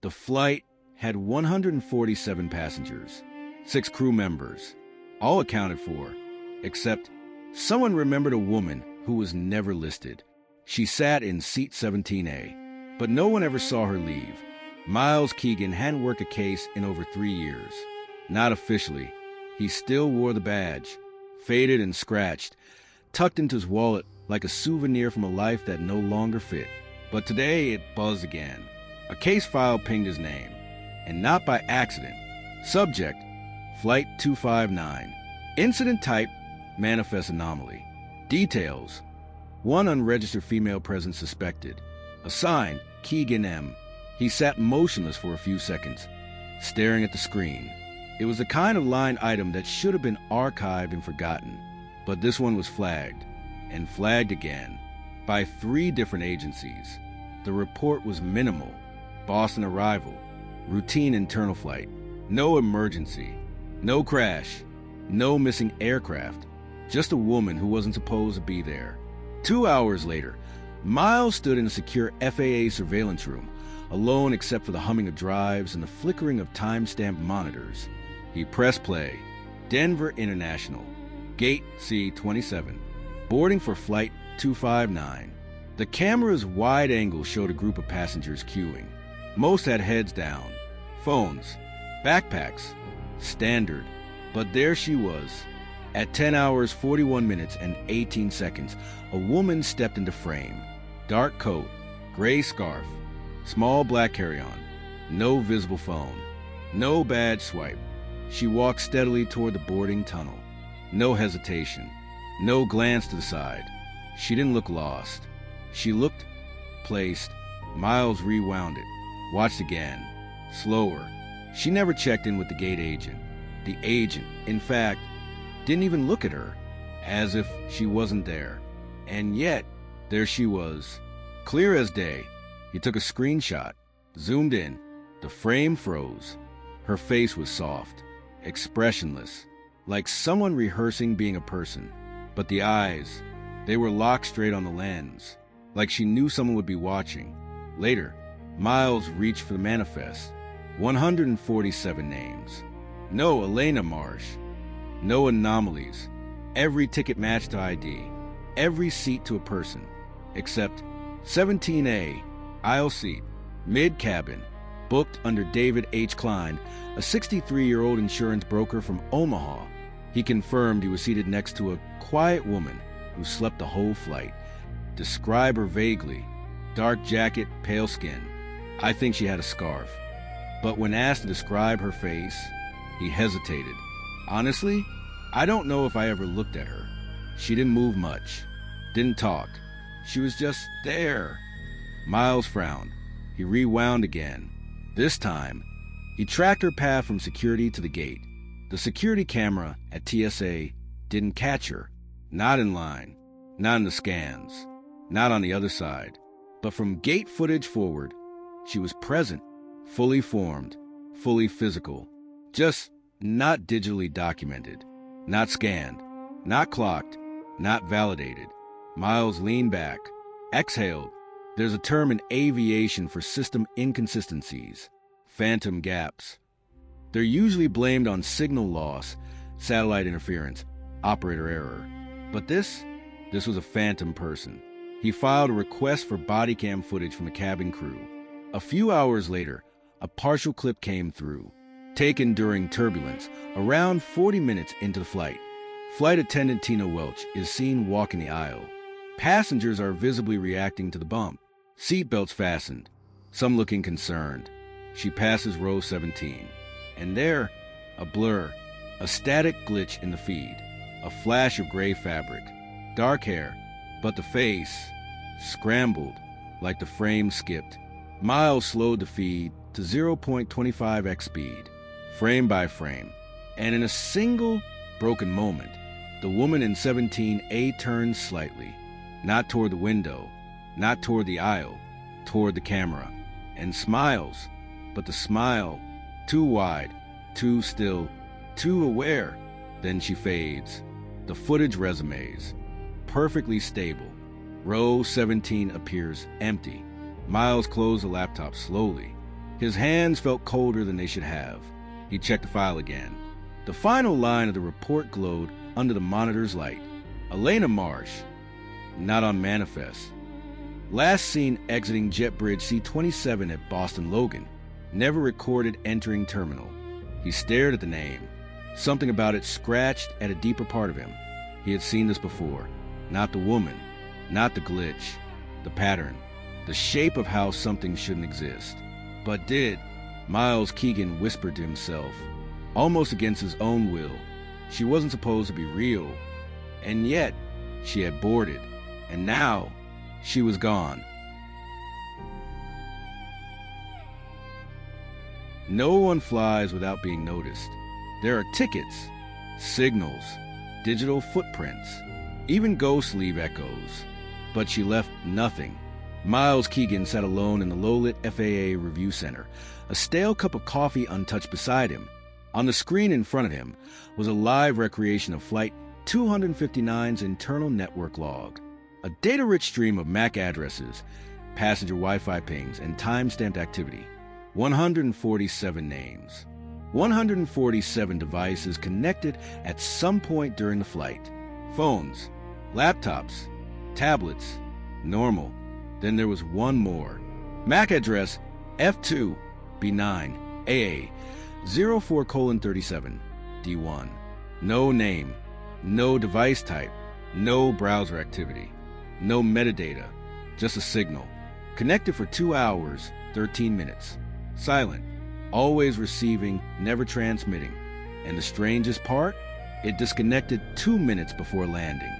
The flight had 147 passengers, 6 crew members, all accounted for, except someone remembered a woman who was never listed. She sat in seat 17A, but no one ever saw her leave. Miles Keegan hadn't worked a case in over 3 years. Not officially. He still wore the badge, faded and scratched, tucked into his wallet like a souvenir from a life that no longer fit. But today it buzzed again. A case file pinged his name, and not by accident. Subject, Flight 259. Incident type, manifest anomaly. Details, 1 unregistered female presence suspected. Assigned, Keegan M. He sat motionless for a few seconds, staring at the screen. It was the kind of line item that should have been archived and forgotten, but this one was flagged, and flagged again, by 3 different agencies. The report was minimal. Boston arrival, routine internal flight, no emergency, no crash, no missing aircraft, just a woman who wasn't supposed to be there. 2 hours later, Miles stood in a secure FAA surveillance room, alone except for the humming of drives and the flickering of time-stamped monitors. He pressed play. Denver International, Gate C-27, boarding for Flight 259. The camera's wide angle showed a group of passengers queuing. Most had heads down, phones, backpacks, standard. But there she was. At 10 hours, 41 minutes, and 18 seconds, a woman stepped into frame. Dark coat, gray scarf, small black carry-on, no visible phone, no badge swipe. She walked steadily toward the boarding tunnel. No hesitation, no glance to the side. She didn't look lost. She looked placed. Miles rewound it, watched again, slower. She never checked in with the gate agent. The agent, in fact, didn't even look at her, as if she wasn't there. And yet, there she was, clear as day. He took a screenshot, zoomed in. The frame froze. Her face was soft, expressionless, like someone rehearsing being a person. But the eyes, they were locked straight on the lens, like she knew someone would be watching. Later, Miles reached for the manifest. 147 names. No Elena Marsh. No anomalies. Every ticket matched to ID. Every seat to a person. Except 17A, aisle seat, mid-cabin, booked under David H. Klein, a 63-year-old insurance broker from Omaha. He confirmed he was seated next to a quiet woman who slept the whole flight. Describe her vaguely. Dark jacket, pale skin. I think she had a scarf. But when asked to describe her face, he hesitated. Honestly, I don't know if I ever looked at her. She didn't move much, didn't talk. She was just there. Miles frowned. He rewound again. This time, he tracked her path from security to the gate. The security camera at TSA didn't catch her. Not in line, not in the scans, not on the other side. But from gate footage forward, she was present, fully formed, fully physical. Just not digitally documented, not scanned, not clocked, not validated. Miles leaned back, exhaled. There's a term in aviation for system inconsistencies, phantom gaps. They're usually blamed on signal loss, satellite interference, operator error. But this was a phantom person. He filed a request for body cam footage from the cabin crew. A few hours later, a partial clip came through, taken during turbulence, around 40 minutes into the flight. Flight attendant Tina Welch is seen walking the aisle. Passengers are visibly reacting to the bump. Seatbelts fastened, some looking concerned. She passes row 17. And there, a blur, a static glitch in the feed, a flash of gray fabric, dark hair, but the face, scrambled, like the frame skipped. Miles slowed the feed to 0.25x speed, frame by frame, and in a single broken moment, the woman in 17A turned slightly, not toward the window, not toward the aisle, toward the camera, and smiles, but the smile, too wide, too still, too aware. Then she fades. The footage resumes, perfectly stable. Row 17 appears empty. Miles closed the laptop slowly. His hands felt colder than they should have. He checked the file again. The final line of the report glowed under the monitor's light. Elena Marsh, not on manifest. Last seen exiting JetBridge C-27 at Boston Logan. Never recorded entering terminal. He stared at the name. Something about it scratched at a deeper part of him. He had seen this before. Not the woman, not the glitch, the pattern, the shape of how something shouldn't exist. But did. Miles Keegan whispered to himself, almost against his own will. She wasn't supposed to be real. And yet, she had boarded. And now, she was gone. No one flies without being noticed. There are tickets, signals, digital footprints, even ghosts leave echoes. But she left nothing. Miles Keegan sat alone in the low-lit FAA review center, a stale cup of coffee untouched beside him. On the screen in front of him was a live recreation of Flight 259's internal network log, a data-rich stream of MAC addresses, passenger Wi-Fi pings, and time-stamped activity. 147 names. 147 devices connected at some point during the flight. Phones, laptops, tablets, normal. Then there was one more. MAC address F2B9AA 04:37 D1. No name, no device type, no browser activity, no metadata, just a signal. Connected for 2 hours, 13 minutes. Silent, always receiving, never transmitting. And the strangest part? It disconnected 2 minutes before landing,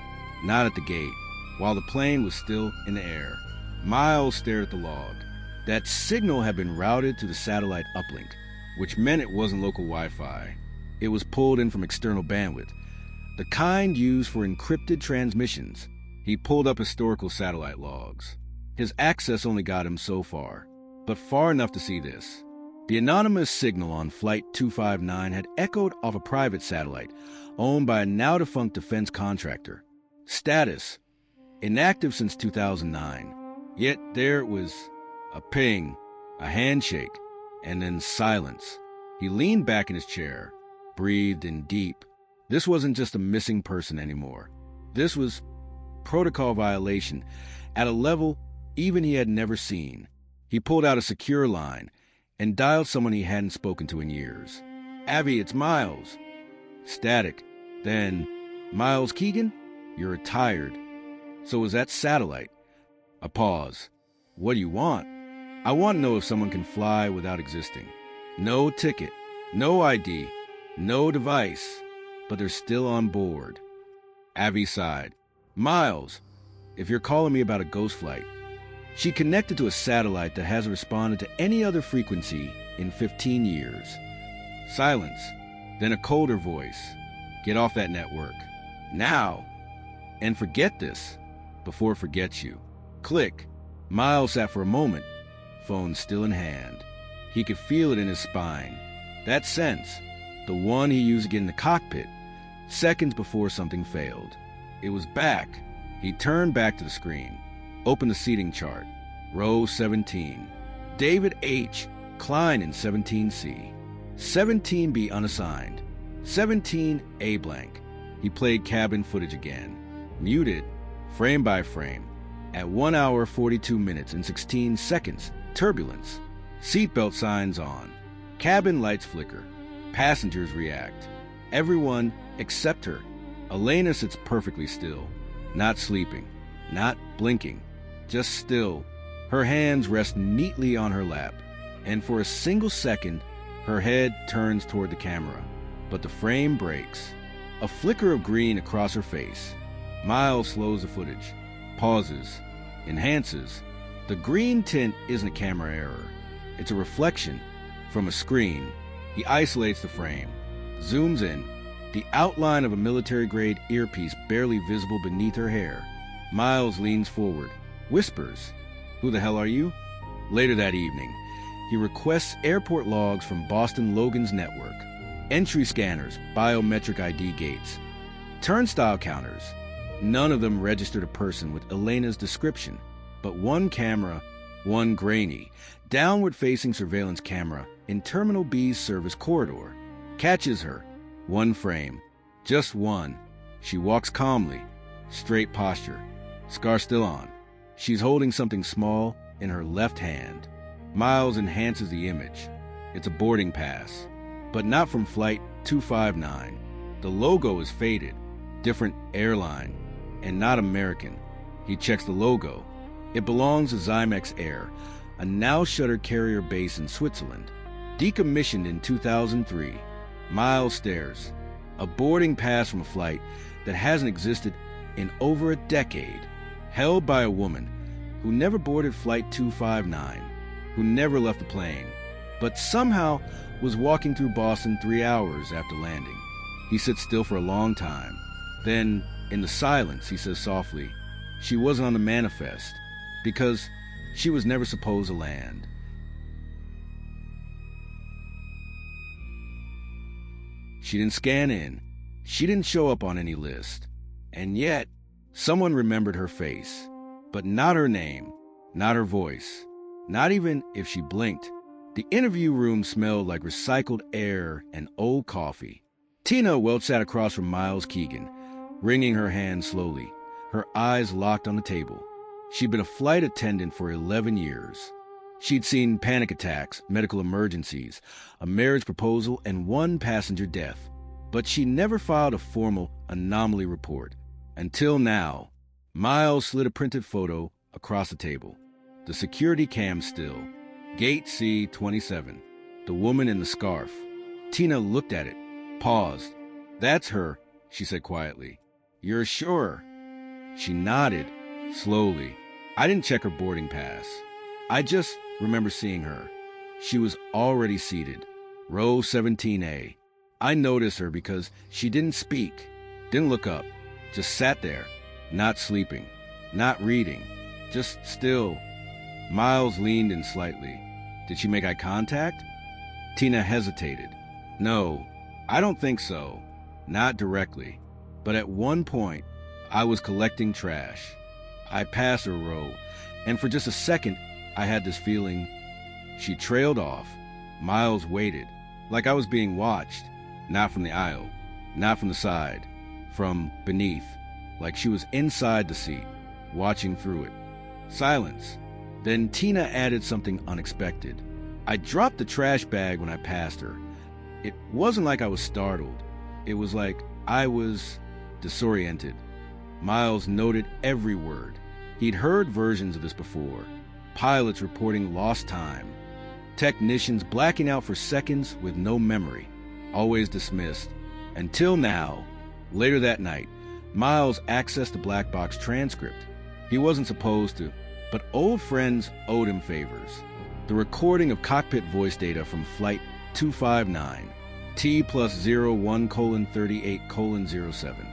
not at the gate, while the plane was still in the air. Miles stared at the log. That signal had been routed to the satellite uplink, which meant it wasn't local Wi-Fi. It was pulled in from external bandwidth, the kind used for encrypted transmissions. He pulled up historical satellite logs. His access only got him so far, but far enough to see this. The anonymous signal on Flight 259 had echoed off a private satellite owned by a now-defunct defense contractor. Status: inactive since 2009. Yet there it was, a ping, a handshake, and then silence. He leaned back in his chair, breathed in deep. This wasn't just a missing person anymore. This was protocol violation at a level even he had never seen. He pulled out a secure line and dialed someone he hadn't spoken to in years. "Abby, it's Miles." Static. Then, "Miles Keegan? You're retired." So was that satellite? A pause. "What do you want?" "I want to know if someone can fly without existing. No ticket, no ID, no device, but they're still on board." Abby sighed. "Miles, if you're calling me about a ghost flight." She connected to a satellite that hasn't responded to any other frequency in 15 years. Silence. Then a colder voice. "Get off that network. Now. And forget this before it forgets you." Click. Miles sat for a moment, phone still in hand. He could feel it in his spine. That sense, the one he used to get in the cockpit, seconds before something failed. It was back. He turned back to the screen, opened the seating chart. Row 17. David H. Klein in 17C. 17B unassigned. 17A blank. He played cabin footage again. Muted, frame by frame. At 1 hour, 42 minutes and 16 seconds, turbulence. Seatbelt signs on. Cabin lights flicker. Passengers react. Everyone except her. Elena sits perfectly still. Not sleeping. Not blinking. Just still. Her hands rest neatly on her lap. And for a single second, her head turns toward the camera. But the frame breaks. A flicker of green across her face. Miles slows the footage. Pauses, enhances. The green tint isn't a camera error. It's a reflection from a screen. He isolates the frame, zooms in. The outline of a military-grade earpiece barely visible beneath her hair. Miles leans forward, whispers, "Who the hell are you?" Later that evening, he requests airport logs from Boston Logan's network. Entry scanners, biometric ID gates, turnstile counters. None of them registered a person with Elena's description, but one camera, One grainy, downward-facing surveillance camera in Terminal B's service corridor catches her. One frame. Just one. She walks calmly. Straight posture. Scar still on. She's holding something small in her left hand. Miles enhances the image. It's a boarding pass, but not from Flight 259. The logo is faded, different airline, and not American. He checks the logo. It belongs to Zymex Air, a now-shuttered carrier base in Switzerland. Decommissioned in 2003. Miles stares. A boarding pass from a flight that hasn't existed in over a decade, held by a woman who never boarded Flight 259, who never left the plane, but somehow was walking through Boston 3 hours after landing. He sits still for a long time. Then, in the silence, he says softly, "She wasn't on the manifest, because she was never supposed to land." She didn't scan in. She didn't show up on any list. And yet, someone remembered her face, but not her name, not her voice, not even if she blinked. The interview room smelled like recycled air and old coffee. Tina Welch sat across from Miles Keegan, wringing her hands slowly, her eyes locked on the table. She'd been a flight attendant for 11 years. She'd seen panic attacks, medical emergencies, a marriage proposal, and one passenger death. But she never filed a formal anomaly report. Until now. Miles slid a printed photo across the table. The security cam still. Gate C27. The woman in the scarf. Tina looked at it, paused. "That's her," she said quietly. "You're sure?" She nodded, slowly. "I didn't check her boarding pass. I just remember seeing her. She was already seated. Row 17A. I noticed her because she didn't speak, didn't look up, just sat there, not sleeping, not reading, just still." Miles leaned in slightly. "Did she make eye contact?" Tina hesitated. "No, I don't think so. Not directly. But at one point, I was collecting trash. I passed her row, and for just a second, I had this feeling." She trailed off. Miles waited, like I was being watched. Not from the aisle, not from the side, from beneath, like she was inside the seat, watching through it. Silence. Then Tina added something unexpected. "I dropped the trash bag when I passed her. It wasn't like I was startled. It was like I was disoriented." Miles noted every word. He'd heard versions of this before. Pilots reporting lost time. Technicians blacking out for seconds with no memory. Always dismissed. Until now. Later that night, Miles accessed the black box transcript. He wasn't supposed to, but old friends owed him favors. The recording of cockpit voice data from Flight 259, T+01:38:07.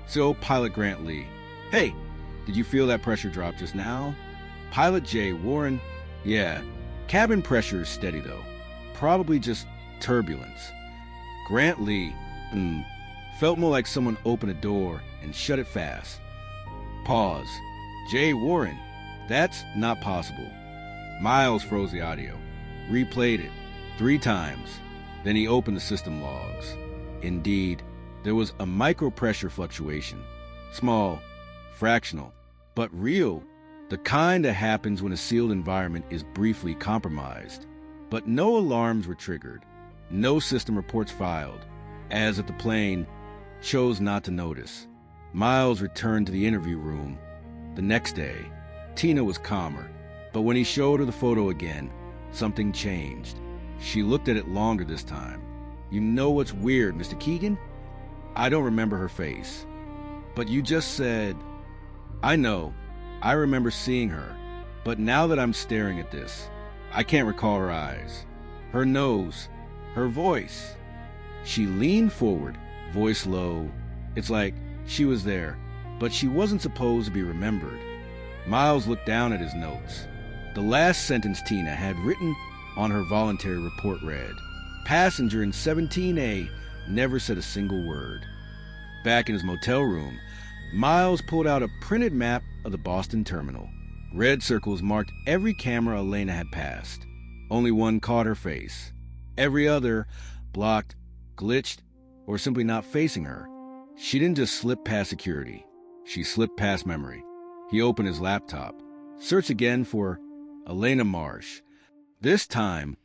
So, Pilot Grant Lee, "Hey, did you feel that pressure drop just now?" Pilot J. Warren, "Yeah, cabin pressure is steady though. Probably just turbulence." Grant Lee, felt more like someone opened a door and shut it fast. Pause. J. Warren, "That's not possible." Miles froze the audio, replayed it 3 times. Then he opened the system logs. Indeed, there was a micro-pressure fluctuation. Small, fractional, but real. The kind that happens when a sealed environment is briefly compromised. But no alarms were triggered. No system reports filed, as if the plane chose not to notice. Miles returned to the interview room. The next day, Tina was calmer, but when he showed her the photo again, something changed. She looked at it longer this time. "You know what's weird, Mr. Keegan? I don't remember her face. But you just said..." "I know. I remember seeing her. But now that I'm staring at this, I can't recall her eyes, her nose, her voice." She leaned forward, voice low. It's like she was there, but she wasn't supposed to be remembered. Miles looked down at his notes. The last sentence Tina had written on her voluntary report read, "Passenger in 17A never said a single word." Back in his motel room, Miles pulled out a printed map of the Boston terminal. Red circles marked every camera Elena had passed. Only one caught her face. Every other blocked, glitched, or simply not facing her. She didn't just slip past security. She slipped past memory. He opened his laptop. Searched again for Elena Marsh. This time,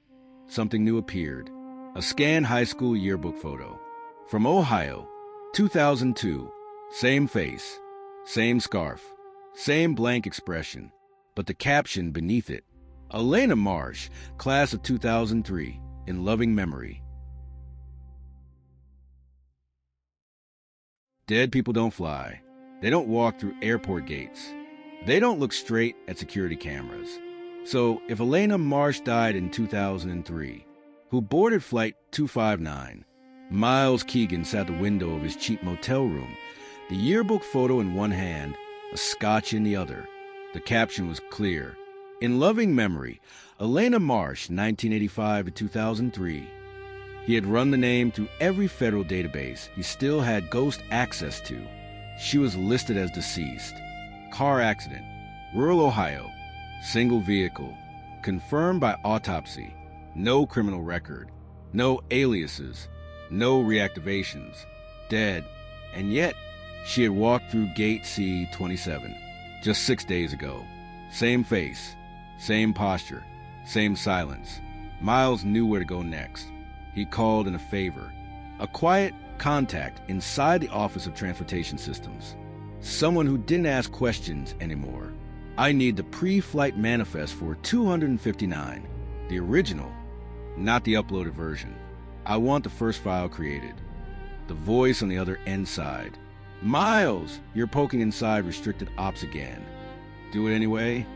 something new appeared. A scanned high school yearbook photo. From Ohio, 2002. Same face, same scarf, same blank expression. But the caption beneath it, Elena Marsh, class of 2003, in loving memory. Dead people don't fly. They don't walk through airport gates. They don't look straight at security cameras. So if Elena Marsh died in 2003, who boarded Flight 259, Miles Keegan sat at the window of his cheap motel room, the yearbook photo in one hand, a scotch in the other. The caption was clear. In loving memory, Elena Marsh, 1985 to 2003. He had run the name through every federal database he still had ghost access to. She was listed as deceased. Car accident, rural Ohio, single vehicle, confirmed by autopsy, no criminal record, no aliases, no reactivations, dead, and yet she had walked through Gate C-27 just 6 days ago. Same face, same posture, same silence. Miles knew where to go next. He called in a favor, a quiet contact inside the Office of Transportation Systems. Someone who didn't ask questions anymore. I need the pre-flight manifest for 259, the original, not the uploaded version. I want the first file created. The voice on the other end side. Miles, you're poking inside restricted ops again. Do it anyway?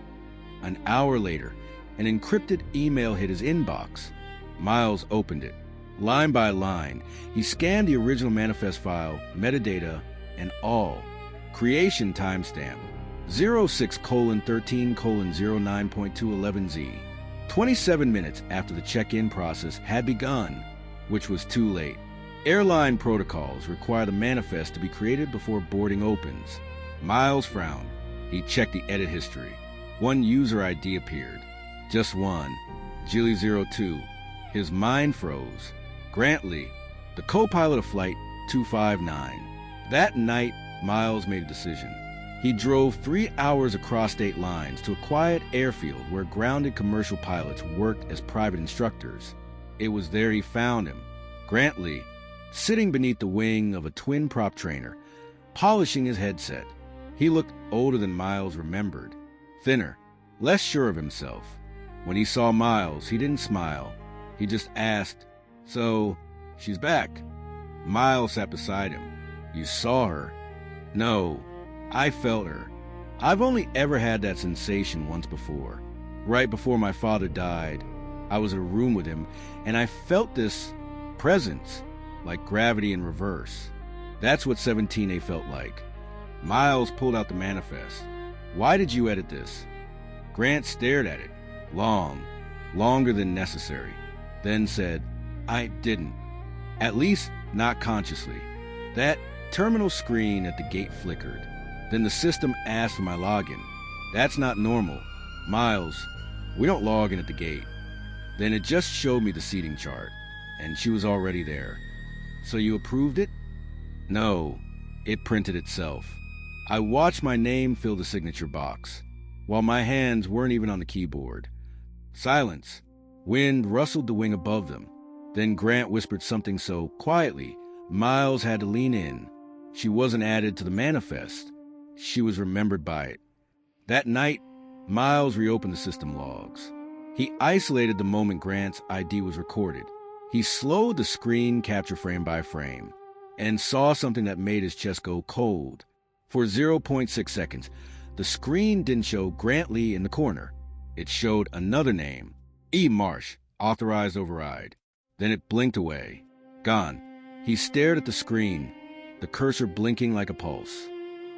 An hour later, an encrypted email hit his inbox. Miles opened it. Line by line, he scanned the original manifest file, metadata, and all. Creation timestamp 06:13:09.211Z. 27 minutes after the check-in process had begun, which was too late. Airline protocols require the manifest to be created before boarding opens. Miles frowned. He checked the edit history. One user ID appeared. Just one. Gilly02. His mind froze. Grant Lee, the co-pilot of Flight 259. That night, Miles made a decision. He drove 3 hours across state lines to a quiet airfield where grounded commercial pilots worked as private instructors. It was there he found him, Grant Lee, sitting beneath the wing of a twin prop trainer, polishing his headset. He looked older than Miles remembered, thinner, less sure of himself. When he saw Miles, he didn't smile. He just asked, "So, she's back?" Miles sat beside him. "You saw her?" "No, I felt her. I've only ever had that sensation once before. Right before my father died, I was in a room with him, and I felt this presence, like gravity in reverse. That's what 17A felt like." Miles pulled out the manifest. "Why did you edit this?" Grant stared at it, longer than necessary, then said, "I didn't. At least not consciously." That terminal screen at the gate flickered. Then the system asked for my login. "That's not normal. Miles, we don't log in at the gate." Then it just showed me the seating chart, and she was already there. "So you approved it?" "No, it printed itself." I watched my name fill the signature box, while my hands weren't even on the keyboard. Silence. Wind rustled the wing above them. Then Grant whispered something so quietly, Miles had to lean in. She wasn't added to the manifest. She was remembered by it. That night, Miles reopened the system logs. He isolated the moment Grant's ID was recorded. He slowed the screen capture frame by frame and saw something that made his chest go cold. For 0.6 seconds, the screen didn't show Grant Lee in the corner. It showed another name, E. Marsh, authorized override. Then it blinked away. Gone. He stared at the screen, the cursor blinking like a pulse.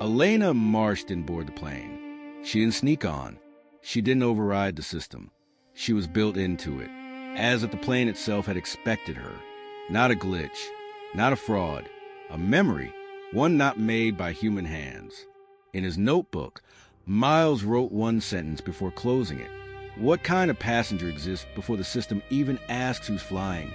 Elena Marsh didn't board the plane. She didn't sneak on. She didn't override the system. She was built into it, as if the plane itself had expected her. Not a glitch, not a fraud, a memory, one not made by human hands. In his notebook, Miles wrote one sentence before closing it. What kind of passenger exists before the system even asks who's flying?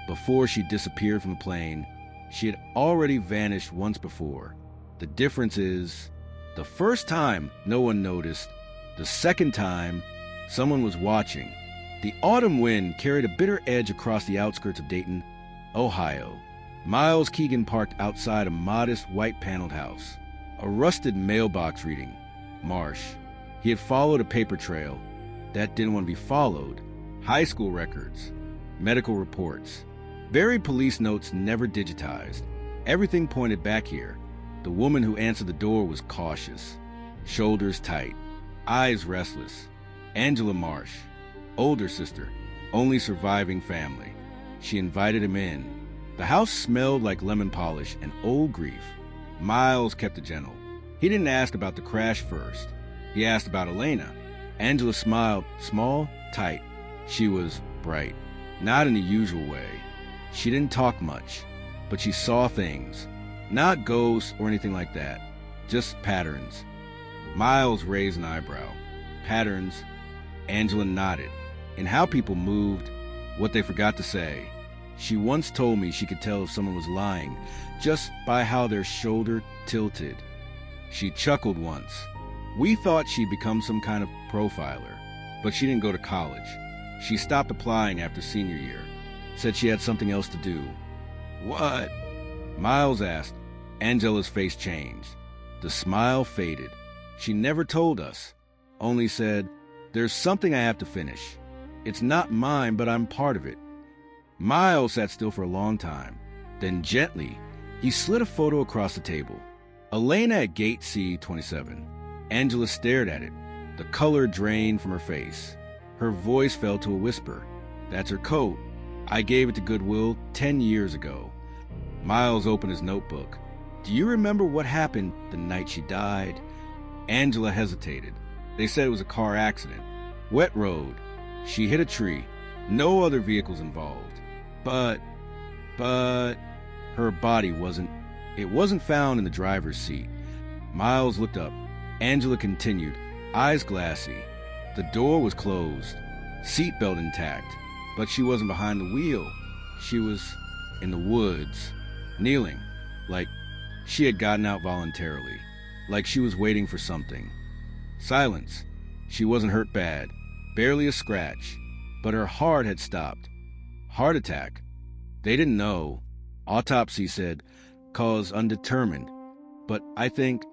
Before she disappeared from the plane, she had already vanished once before. The difference is, the first time, no one noticed. The second time, someone was watching. The autumn wind carried a bitter edge across the outskirts of Dayton, Ohio. Miles Keegan parked outside a modest white-paneled house. A rusted mailbox reading, Marsh. He had followed a paper trail that didn't want to be followed. High school records, medical reports, buried police notes never digitized. Everything pointed back here. The woman who answered the door was cautious, shoulders tight, eyes restless. Elena Marsh, older sister, only surviving family. She invited him in. The house smelled like lemon polish and old grief. Miles kept it gentle. He didn't ask about the crash first. He asked about Elena. Angela smiled, small, tight. She was bright, not in the usual way. She didn't talk much, but she saw things. Not ghosts or anything like that, just patterns. Miles raised an eyebrow. Patterns. Angela nodded. In how people moved, what they forgot to say. She once told me she could tell if someone was lying just by how their shoulder tilted. She chuckled once. We thought she'd become some kind of profiler, but she didn't go to college. She stopped applying after senior year. Said she had something else to do. What? Miles asked. Angela's face changed. The smile faded. She never told us, only said, "There's something I have to finish. It's not mine, but I'm part of it." Miles sat still for a long time. Then gently, he slid a photo across the table. Elena at gate C-27. Angela stared at it. The color drained from her face. Her voice fell to a whisper. "That's her coat. I gave it to Goodwill 10 years ago." Miles opened his notebook. "Do you remember what happened the night she died?" Angela hesitated. They said it was a car accident. Wet road. She hit a tree. No other vehicles involved. But her body wasn't found in the driver's seat. Miles looked up. Angela continued, eyes glassy. The door was closed, seatbelt intact, but she wasn't behind the wheel. She was in the woods, kneeling, like she had gotten out voluntarily, like she was waiting for something. Silence. She wasn't hurt bad, barely a scratch, but her heart had stopped. Heart attack. They didn't know. Autopsy said, cause undetermined, but I think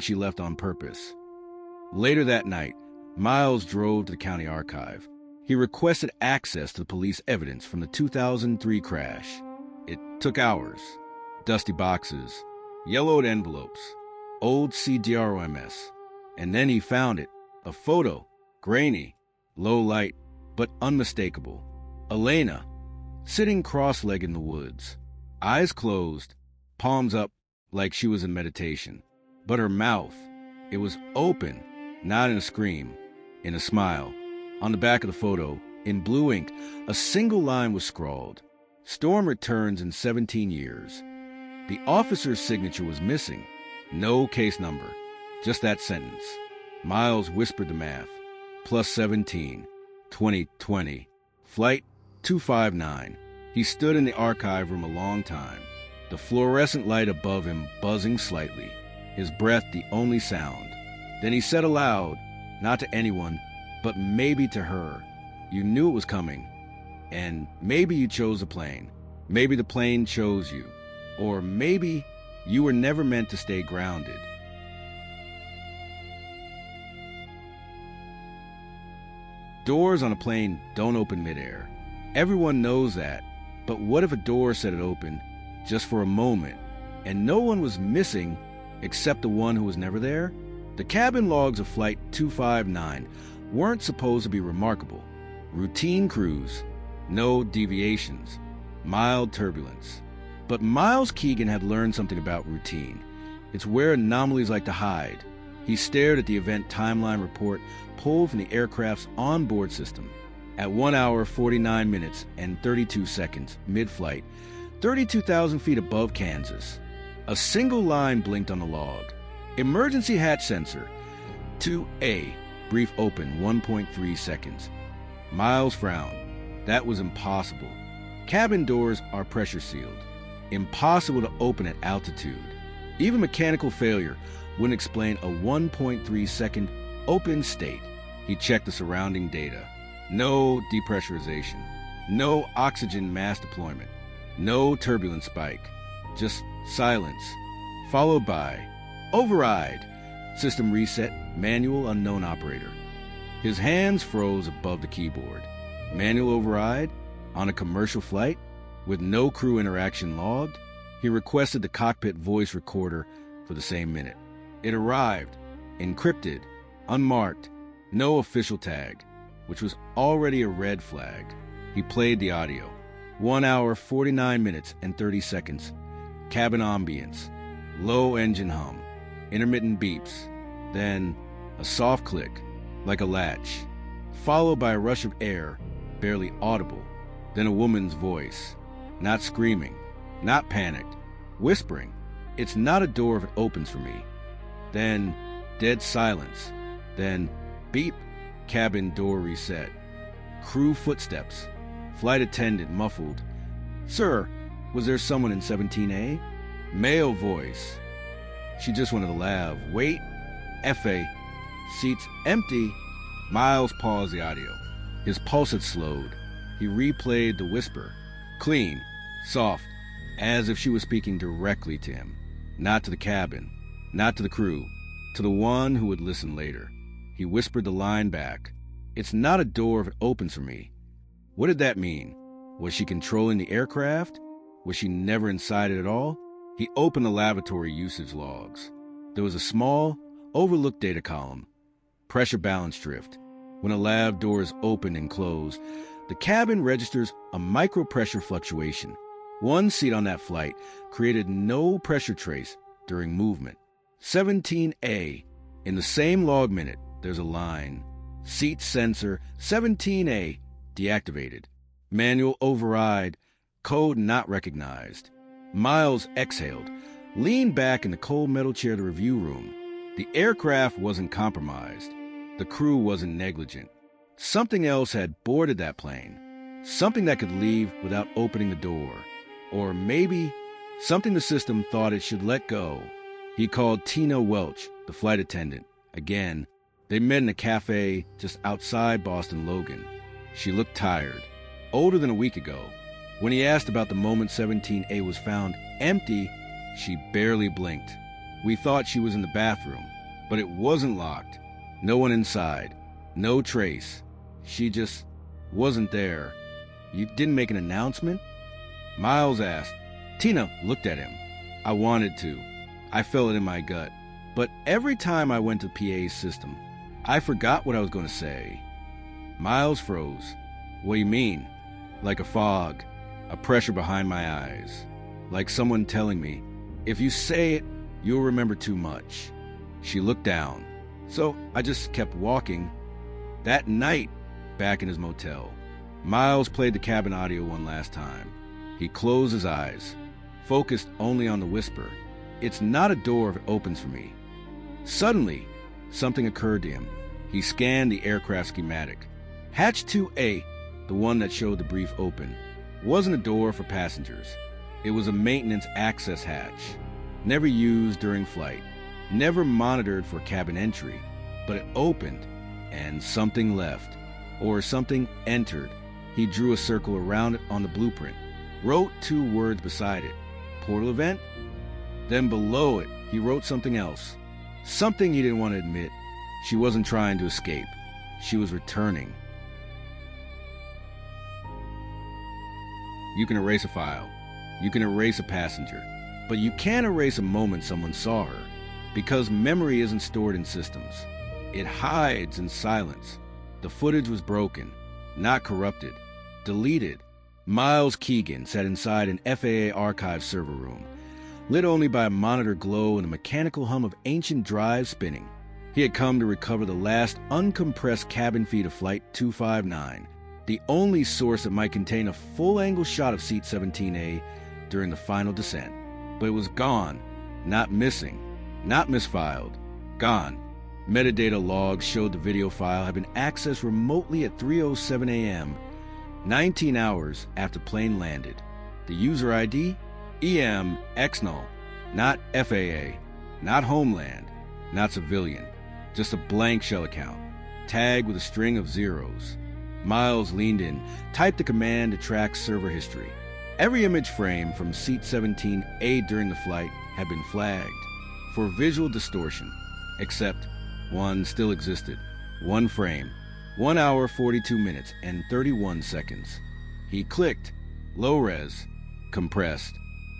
she left on purpose. Later that night, Miles drove to the county archive. He requested access to the police evidence from the 2003 crash. It took hours. Dusty boxes, yellowed envelopes, old CDROMS. And then he found it. A photo, grainy, low light, but unmistakable. Elena, sitting cross-legged in the woods, eyes closed, palms up like she was in meditation. But her mouth, it was open, not in a scream, in a smile. On the back of the photo, in blue ink, a single line was scrawled. Storm returns in 17 years. The officer's signature was missing. No case number. Just that sentence. Miles whispered the math. Plus 17. 2020. Flight 259. He stood in the archive room a long time. The fluorescent light above him buzzing slightly. His breath the only sound. Then he said aloud, not to anyone, but maybe to her, "You knew it was coming. And maybe you chose the plane. Maybe the plane chose you. Or maybe you were never meant to stay grounded." Doors on a plane don't open midair. Everyone knows that. But what if a door said it opened just for a moment, and no one was missing except the one who was never there? The cabin logs of Flight 259 weren't supposed to be remarkable. Routine cruise, no deviations, mild turbulence. But Miles Keegan had learned something about routine. It's where anomalies like to hide. He stared at the event timeline report pulled from the aircraft's onboard system. At 1 hour, 49 minutes, and 32 seconds mid-flight, 32,000 feet above Kansas. A single line blinked on the log. Emergency hatch sensor. 2A. Brief open, 1.3 seconds. Miles frowned. That was impossible. Cabin doors are pressure sealed. Impossible to open at altitude. Even mechanical failure wouldn't explain a 1.3 second open state. He checked the surrounding data. No depressurization. No oxygen mass deployment. No turbulence spike. Just silence. Followed by override. System reset. Manual unknown operator. His hands froze above the keyboard. Manual override? On a commercial flight? With no crew interaction logged? He requested the cockpit voice recorder for the same minute. It arrived. Encrypted. Unmarked. No official tag, which was already a red flag. He played the audio. 1 hour, 49 minutes, and 30 seconds. Cabin ambience. Low engine hum. Intermittent beeps. Then a soft click, like a latch, followed by a rush of air, barely audible. Then a woman's voice. Not screaming. Not panicked. Whispering. It's not a door if it opens for me. Then dead silence. Then beep. Cabin door reset. Crew footsteps. Flight attendant muffled. Sir, was there someone in 17A? Male voice. She just wanted to laugh. Wait. FA. Seats empty. Miles paused the audio. His pulse had slowed. He replayed the whisper. Clean. Soft. As if she was speaking directly to him. Not to the cabin. Not to the crew. To the one who would listen later. He whispered the line back. It's not a door if it opens for me. What did that mean? Was she controlling the aircraft? Was she never inside it at all? He opened the lavatory usage logs. There was a small, overlooked data column. Pressure balance drift. When a lav door is open and closed, the cabin registers a micro-pressure fluctuation. One seat on that flight created no pressure trace during movement. 17A. In the same log minute, there's a line. Seat sensor 17A deactivated. Manual override. Code not recognized. Miles exhaled, leaned back in the cold metal chair of the review room. The aircraft wasn't compromised. The crew wasn't negligent. Something else had boarded that plane. Something that could leave without opening the door. Or maybe something the system thought it should let go. He called Tina Welch, the flight attendant. Again, they met in a cafe just outside Boston Logan. She looked tired, older than a week ago. When he asked about the moment 17A was found empty, she barely blinked. We thought she was in the bathroom, but it wasn't locked. No one inside. No trace. She just wasn't there. You didn't make an announcement? Miles asked. Tina looked at him. I wanted to. I felt it in my gut. But every time I went to PA's system, I forgot what I was going to say. Miles froze. What do you mean? Like a fog. A pressure behind my eyes. Like someone telling me, if you say it, you'll remember too much. She looked down. So I just kept walking. That night, back in his motel, Miles played the cabin audio one last time. He closed his eyes, focused only on the whisper. It's not a door if it opens for me. Suddenly, something occurred to him. He scanned the aircraft schematic. Hatch 2A, the one that showed the brief open, wasn't a door for passengers. It was a maintenance access hatch. Never used during flight. Never monitored for cabin entry. But it opened, and something left. Or something entered. He drew a circle around it on the blueprint. Wrote 2 words beside it. Portal event? Then below it, he wrote something else. Something he didn't want to admit. She wasn't trying to escape. She was returning. You can erase a file. You can erase a passenger. But you can't erase a moment someone saw her. Because memory isn't stored in systems. It hides in silence. The footage was broken, not corrupted, deleted. Miles Keegan sat inside an FAA archive server room, lit only by a monitor glow and a mechanical hum of ancient drives spinning. He had come to recover the last uncompressed cabin feed of Flight 259, the only source that might contain a full-angle shot of Seat 17A during the final descent. But it was gone, not missing, not misfiled, gone. Metadata logs showed the video file had been accessed remotely at 3:07 a.m., 19 hours after plane landed. The user ID? EM Exnol, not FAA, not Homeland, not civilian, just a blank shell account, tagged with a string of zeros. Miles leaned in, typed a command to track server history. Every image frame from seat 17A during the flight had been flagged for visual distortion, except one still existed. One frame, 1 hour, 42 minutes, and 31 seconds. He clicked, low res, compressed,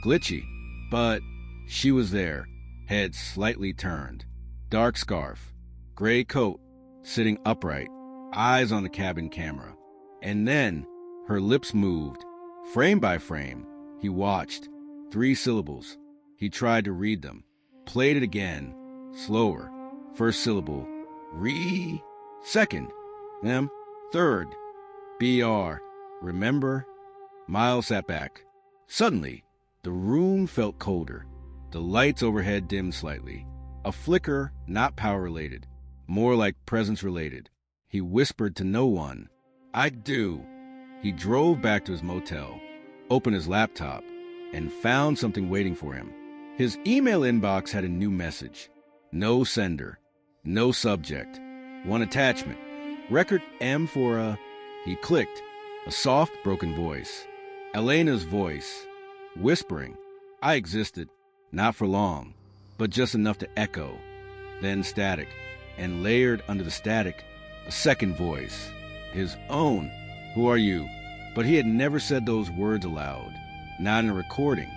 glitchy, but she was there, head slightly turned, dark scarf, gray coat, sitting upright, eyes on the cabin camera. And then her lips moved. Frame by frame, he watched. 3 syllables. He tried to read them. Played it again. Slower. First syllable. Re. Second. Them. Third. BR. Remember? Miles sat back. Suddenly, the room felt colder. The lights overhead dimmed slightly. A flicker, not power-related. More like presence-related. He whispered to no one. "I do." He drove back to his motel, opened his laptop, and found something waiting for him. His email inbox had a new message. No sender. No subject. One attachment. Record M for a... He clicked. A soft, broken voice. Elena's voice. Whispering. I existed. Not for long, but just enough to echo. Then static. And layered under the static, a second voice. His own. "Who are you?" But he had never said those words aloud. Not in a recording.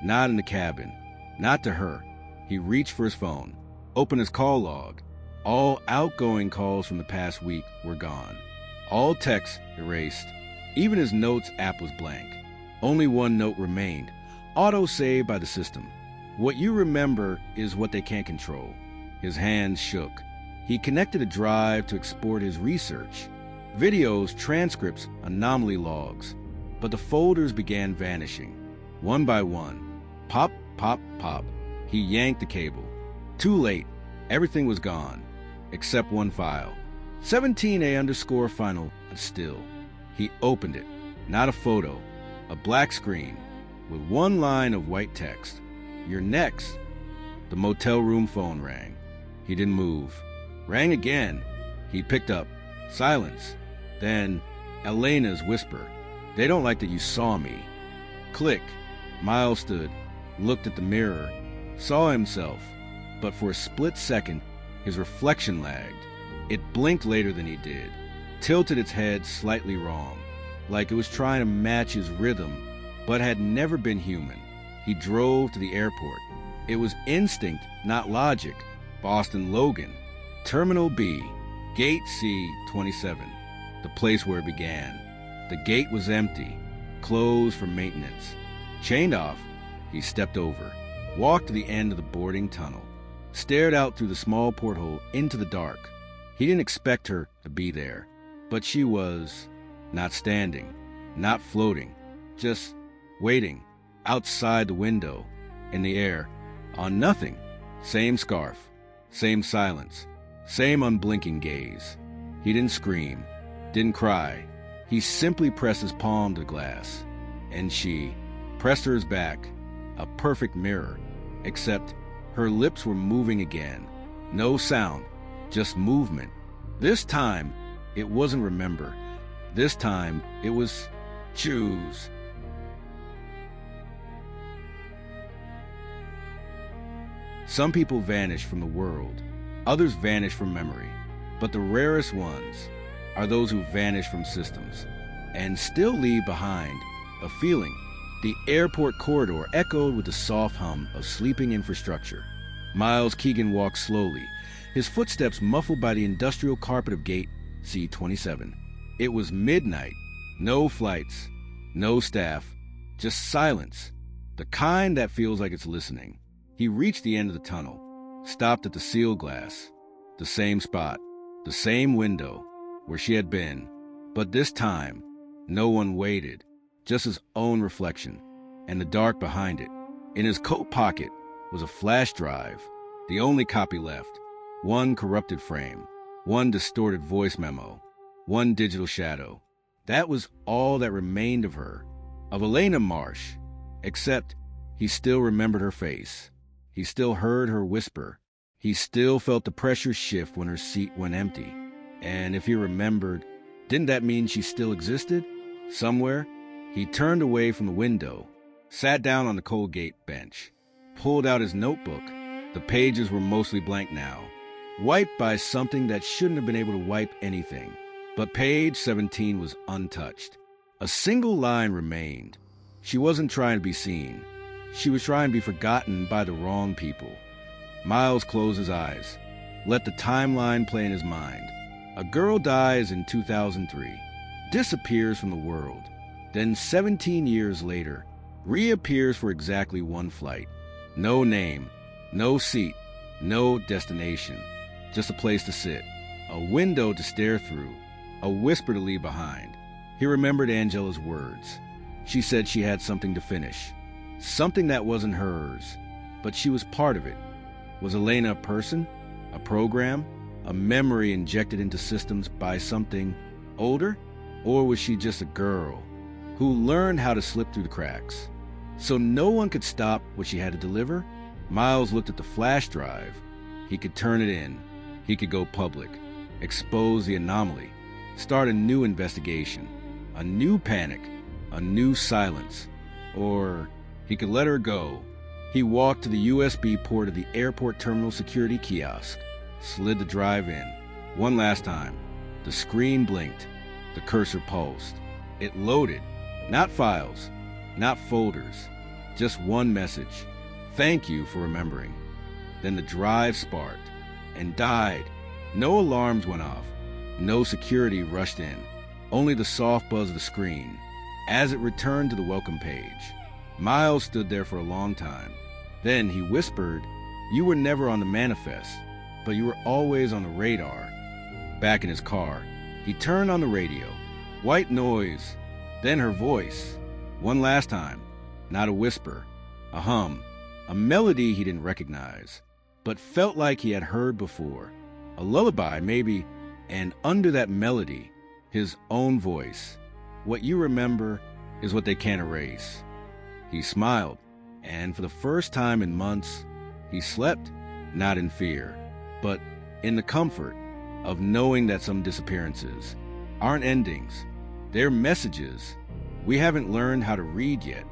Not in the cabin. Not to her. He reached for his phone. Opened his call log. All outgoing calls from the past week were gone. All texts erased. Even his notes app was blank. Only one note remained. Auto-saved by the system. What you remember is what they can't control. His hands shook. He connected a drive to export his research. Videos, transcripts, anomaly logs. But the folders began vanishing. One by one. Pop, pop, pop. He yanked the cable. Too late. Everything was gone. Except one file. 17A_final still. He opened it. Not a photo. A black screen. With one line of white text. "You're next." The motel room phone rang. He didn't move. Rang again. He picked up. Silence. Then Elena's whisper. "They don't like that you saw me." Click. Miles stood, looked at the mirror, saw himself, but for a split second, his reflection lagged. It blinked later than he did, tilted its head slightly wrong, like it was trying to match his rhythm, but had never been human. He drove to the airport. It was instinct, not logic. Boston Logan. Terminal B. Gate C-27. The place where it began. The gate was empty, closed for maintenance. Chained off, he stepped over, walked to the end of the boarding tunnel, stared out through the small porthole into the dark. He didn't expect her to be there, but she was not standing, not floating, just waiting, outside the window, in the air, on nothing. Same scarf, same silence, same unblinking gaze. He didn't scream, didn't cry. He simply pressed his palm to the glass, and she pressed hers back, a perfect mirror, except her lips were moving again. No sound, just movement. This time, it wasn't remember. This time, it was choose. Some people vanish from the world, others vanish from memory, but the rarest ones are those who vanish from systems and still leave behind a feeling. The airport corridor echoed with the soft hum of sleeping infrastructure. Miles Keegan walked slowly, his footsteps muffled by the industrial carpet of gate C-27. It was midnight. No flights, no staff, just silence, the kind that feels like it's listening. He reached the end of the tunnel, stopped at the sealed glass, the same spot, the same window where she had been, but this time, no one waited, just his own reflection. and the dark behind it. In his coat pocket was a flash drive, the only copy left. One corrupted frame, one distorted voice memo, one digital shadow. That was all that remained of her, of Elena Marsh, except he still remembered her face. He still heard her whisper. He still felt the pressure shift when her seat went empty. And if he remembered, didn't that mean she still existed? Somewhere? He turned away from the window, sat down on the cold gate bench, pulled out his notebook. The pages were mostly blank now, wiped by something that shouldn't have been able to wipe anything. But page 17 was untouched. A single line remained. She wasn't trying to be seen. She was trying to be forgotten by the wrong people. Miles closed his eyes, let the timeline play in his mind. A girl dies in 2003, disappears from the world, then 17 years later, reappears for exactly one flight. No name, no seat, no destination, just a place to sit, a window to stare through, a whisper to leave behind. He remembered Angela's words. She said she had something to finish, something that wasn't hers, but she was part of it. Was Elena a person, a program, a memory injected into systems by something older? Or was she just a girl who learned how to slip through the cracks? So no one could stop what she had to deliver? Miles looked at the flash drive. He could turn it in. He could go public, expose the anomaly, start a new investigation, a new panic, a new silence. Or he could let her go. He walked to the USB port of the airport terminal security kiosk, slid the drive in. One last time. The screen blinked. The cursor pulsed. It loaded. Not files, not folders, just one message. Thank you for remembering. Then the drive sparked and died. No alarms went off. No security rushed in. Only the soft buzz of the screen as it returned to the welcome page. Miles stood there for a long time. Then he whispered, "You were never on the manifest, but you were always on the radar." Back in his car, he turned on the radio. White noise, then her voice. One last time, not a whisper, a hum, a melody he didn't recognize, but felt like he had heard before. A lullaby, maybe, and under that melody, his own voice. What you remember is what they can't erase. He smiled, and for the first time in months, he slept, not in fear, but in the comfort of knowing that some disappearances aren't endings. They're messages we haven't learned how to read yet.